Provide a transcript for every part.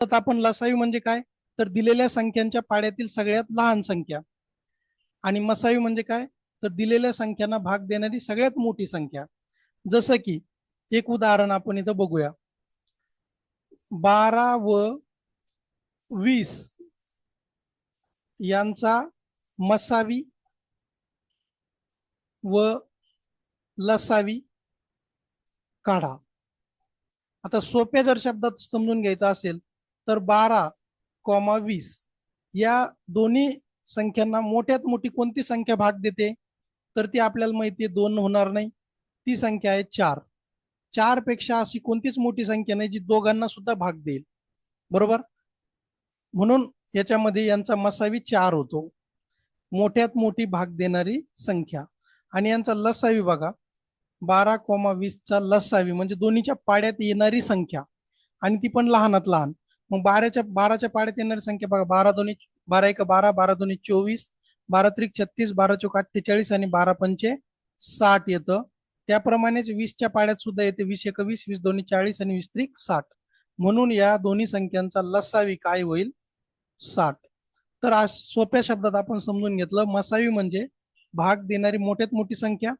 तर आपण लसावी म्हणजे काय, तर दिलेल्या संख्यांच्या पाड्यातील सगळ्यात लहान संख्या. आणि मसावी म्हणजे काय, तर दिलेल्या संख्यांना भाग देणारी सगळ्यात मोठी संख्या. जसं की एक उदाहरण आपण इथं बघूया. 12 व 20 यांचा मसावी व लसावी काढा. आता सोप्या जर शब्दात समजून घ्यायचं असेल तर 12,20 या दोन्ही संख्यांना मोठ्यात मोठी कोणती संख्या भाग देते, तर ती आपल्याला माहिती आहे 2 होणार नाही, ती संख्या आहे 4. 4 पेक्षा अशी कोणतीच मोठी संख्या नाही जी दोघांना सुद्धा भाग देईल, बरोबर. म्हणून याच्यामध्ये यांचा मसावी 4 होतो, मोठ्यात मोठी भाग देणारी संख्या. आणि यांचा लसावी बघा, 12,20चा लसावी म्हणजे दोन्हीच्या पाड्यात येणारी संख्या, आणि ती पण लहानात लहान. मग 12च्या पाड्यात येणारी संख्या बघा, 12 12 दोन्ही 24, 12 त्रिक 36, 12 चौक 48 आणि 12 पंचे 60 येतं. त्याप्रमाणेच 20च्या पाड्यात सुद्धा येते, 20 एक 20, 20 दोन्ही 40 आणि 20 त्रिक 60. म्हणून या दोन्ही संख्यांचा लसावी काय होईल, 60. तर आज सोप्या शब्दात आपण समजून घेतलं, मसावी म्हणजे भाग देणारी मोठ्यात मोठी संख्या,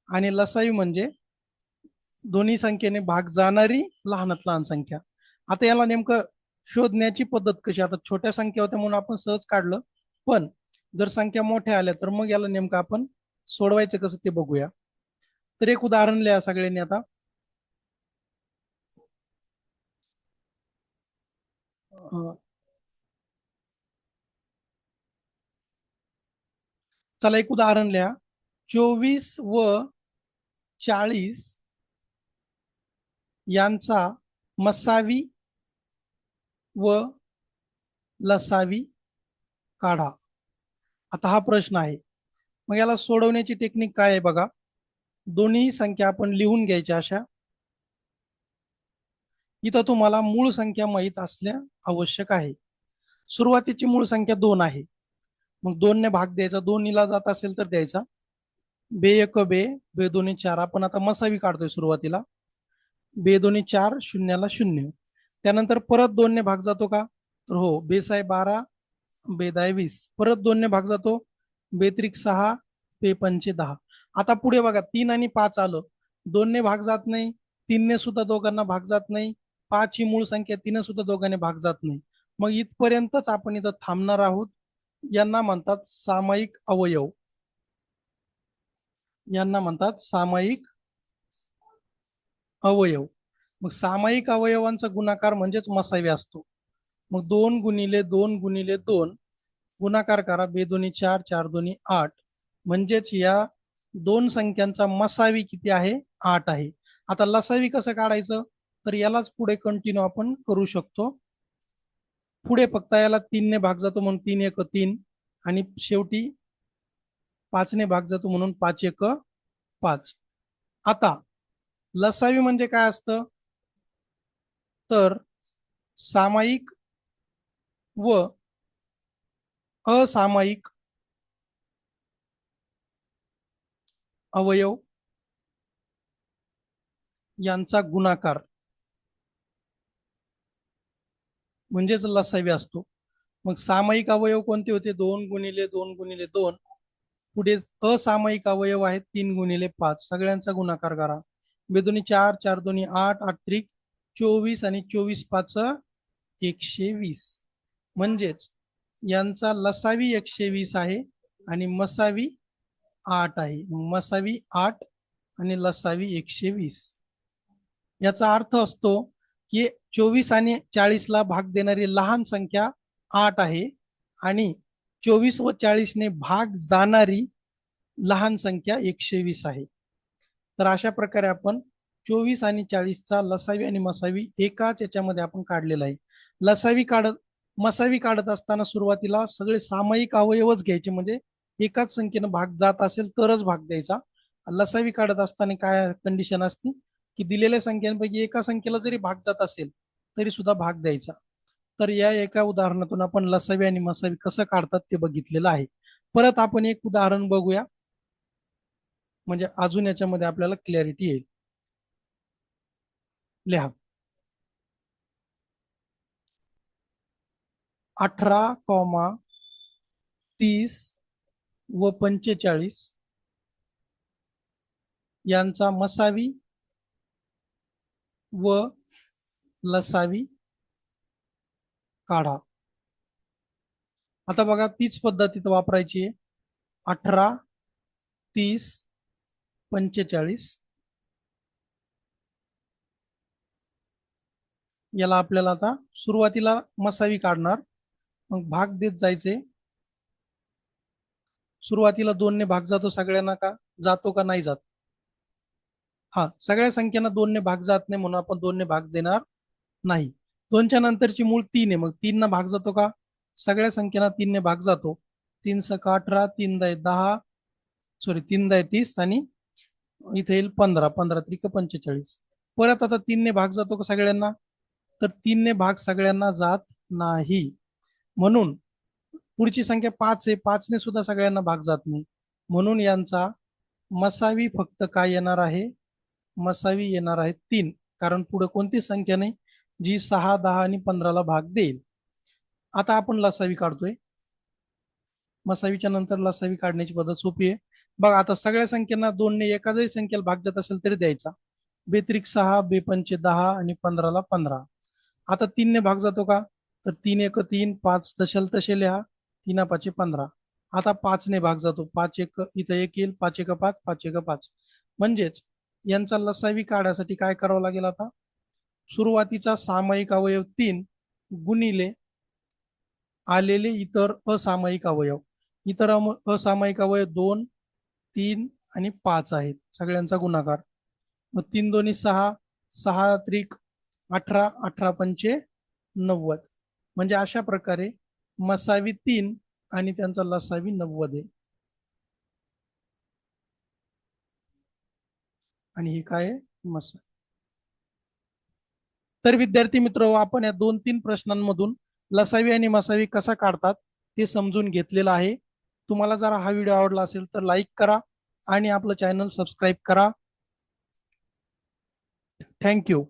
आणि लसावी म्हणजे दोन्ही संख्येने भाग जाणारी लहानात लहान संख्या. आता याला नेमकं शोधण्याची पद्धत कशी, आता छोट्या संख्या होत्या म्हणून आपण सहज काढलं, पण जर संख्या मोठ्या आल्या तर मग याला नेमकं आपण सोडवायचं कसं ते बघूया. तर एक उदाहरण लिहा सगळ्यांनी आता. चला एक उदाहरण लिहा. 24 व 40 यांचा मसावी व लसावी काढा. आता हा प्रश्न आहे, मग याला सोडवण्याची टेक्निक काय आहे बघा. दोन्ही संख्या आपण लिहून घ्यायच्या अशा. इथं तुम्हाला मूळ संख्या माहीत असल्या आवश्यक आहे. सुरुवातीची मूळ संख्या 2 आहे, मग 2 ने भाग द्यायचा, 2 जात असेल तर द्यायचा. बे एक बे, बे दोन्ही 4. आपण आता मसावी काढतोय सुरुवातीला. बे दोन्ही 4, शून्याला 0. त्यानंतर परत 2 ने भाग जातो का, तर हो, बेसाय 12, बेदाय 20. परत 2 ने भाग जातो, बेत्रिक 6, बे पंचे 10. आता पुढे बघा, 3 आणि 5 आलं, 2 ने भाग जात नाही, 3 ने सुद्धा दोघांना भाग जात नाही, 5 ही मूळ संख्या, 3 सुद्धा दोघांनी भाग जात नाही. मग इथपर्यंतच आपण इथं थांबणार आहोत. यांना म्हणतात सामायिक अवयव. यांना म्हणतात सामायिक अवयव. मग सामायिक अवयवांचा गुणाकार म्हणजेच मसावी असतो. मग 2 गुणिले 2 गुणिले 2 गुणाकार करा, बे दोन्ही 4, 4 दोन्ही 8. म्हणजेच या दोन संख्यांचा मसावी किती आहे, 8 आहे. आता लसावी कसं काढायचं, तर यालाच पुढे कंटिन्यू आपण करू शकतो. पुढे फक्त याला 3 ने भाग जातो म्हणून 3 एक 3, आणि शेवटी 5 ने भाग जातो म्हणून 5 एक 5. आता लसावी म्हणजे काय असतं, तर सामायिक व असामायिक अवयव यांचा गुणाकार म्हणजेच लसावी असतो. मग सामायिक अवयव कोणते होते, 2 गुणिले 2 गुणिले 2. पुढे असामायिक अवयव आहेत 3 गुणिले 5. सगळ्यांचा गुणाकार करा, बेदोनी 4, 4 दोन्ही 8, 8 त्रिक 24 आणि 24 5 120. म्हणजेच यांचा लसावी 120 आहे आणि मसावी 8 आहे. मसावी 8 आणि लसावी 120. याचा अर्थ असतो की 24 आणि 40ला भाग देणारी लहान संख्या 8 आहे, आणि 24 व 40 ने भाग जाणारी लहान संख्या 120 आहे. तर अशा प्रकारे आपण 24 आणि 40चा लसावी आणि मसावी एकाच याच्यामध्ये आपण काढलेला आहे. मसावी काढत असताना सुरुवातीला सगळे सामायिक अवयवच घ्यायचे, म्हणजे एकाच संख्येनं भाग जात असेल तरच भाग द्यायचा. लसावी काढत असताना काय कंडिशन असते, की दिलेल्या संख्यांपैकी एका संख्येला जरी भाग जात असेल तरी सुद्धा भाग द्यायचा. तर या एका उदाहरणातून आपण लसावी आणि मसावी कसं काढतात ते बघितलेलं आहे. परत आपण एक उदाहरण बघूया, म्हणजे अजून याच्यामध्ये आपल्याला क्लॅरिटी येईल. लिहा. 18,30 व 45 यांचा मसावी व लसावी काढा. आता बघा तीच पद्धत इथं वापरायची आहे. 18, 30, 45 याला आपल्याला आता सुरुवातीला मसावी काढणार, मग भाग देत जायचे. सुरुवातीला 2 ने भाग जातो सगळ्यांना का जातो का नाही जात? हा, सगळ्या संख्यांना 2 ने भाग जात नाही म्हणून आपण 2 ने भाग देणार नाही. 2च्या नंतरची मूळ 3 आहे, मग 3 ना भाग जातो का? सगळ्या संख्यांना 3 ने भाग जातो. 3 सका 18, 3 दाय 10, सॉरी 3 दाय 30 आणि इथे येईल 15, 15 त्रिक 45. परत आता 3 ने भाग जातो का सगळ्यांना? तर 3 ने भाग सगळ्यांना जात नाही, म्हणून पुढची संख्या 5 आहे, 5 ने सुद्धा सगळ्यांना भाग जात नाही, म्हणून यांचा मसावी फक्त काय येणार आहे? मसावी येणार आहे 3, कारण पुढे कोणती संख्या नाही जी 6, 10 आणि 15ला भाग देईल. आता आपण लसावी काढतोय. मसावीच्या नंतर लसावी काढण्याची पद्धत सोपी आहे. बघा आता सगळ्या संख्यांना 2 ने एका जरी संख्येला भाग जात असेल तरी द्यायचा. 2 6, 2 10 आणि 15ला 15. आता 3 ने भाग जातो का? तर 3 1 3, 5 तशाल तसे लिहा. 3 5 15. आता 5 ने भाग जातो. 5 1 इथं 1 येईल. 5 1 5, 5 1 5. म्हणजेच यांचा लसावी काढण्यासाठी काय करावं लागेल? आता सुरुवातीचा सामायिक अवयव 3 गुणिले आलेले इतर असामायिक अवयव. इतर असामायिक अवयव 2, 3 आणि 5 आहेत, सगळ्यांचा गुणाकार. मग 3 दोन्ही 6, 6 त्रिक 18, 18 पंचे 90. म्हणजे अशा प्रकारे मसावी 3 आणि त्यांचा लसावी 90 आहे. आणि हे काय आहे? मसावी. तर विद्यार्थी मित्र, आपण या 2-3 प्रश्नांमधून लसावी आणि मसावी कसा काढतात ते समजून घेतलेलं आहे. तुम्हाला जर हा व्हिडिओ आवडला असेल तर लाईक करा आणि आपलं चॅनल सबस्क्राईब करा. थँक्यू.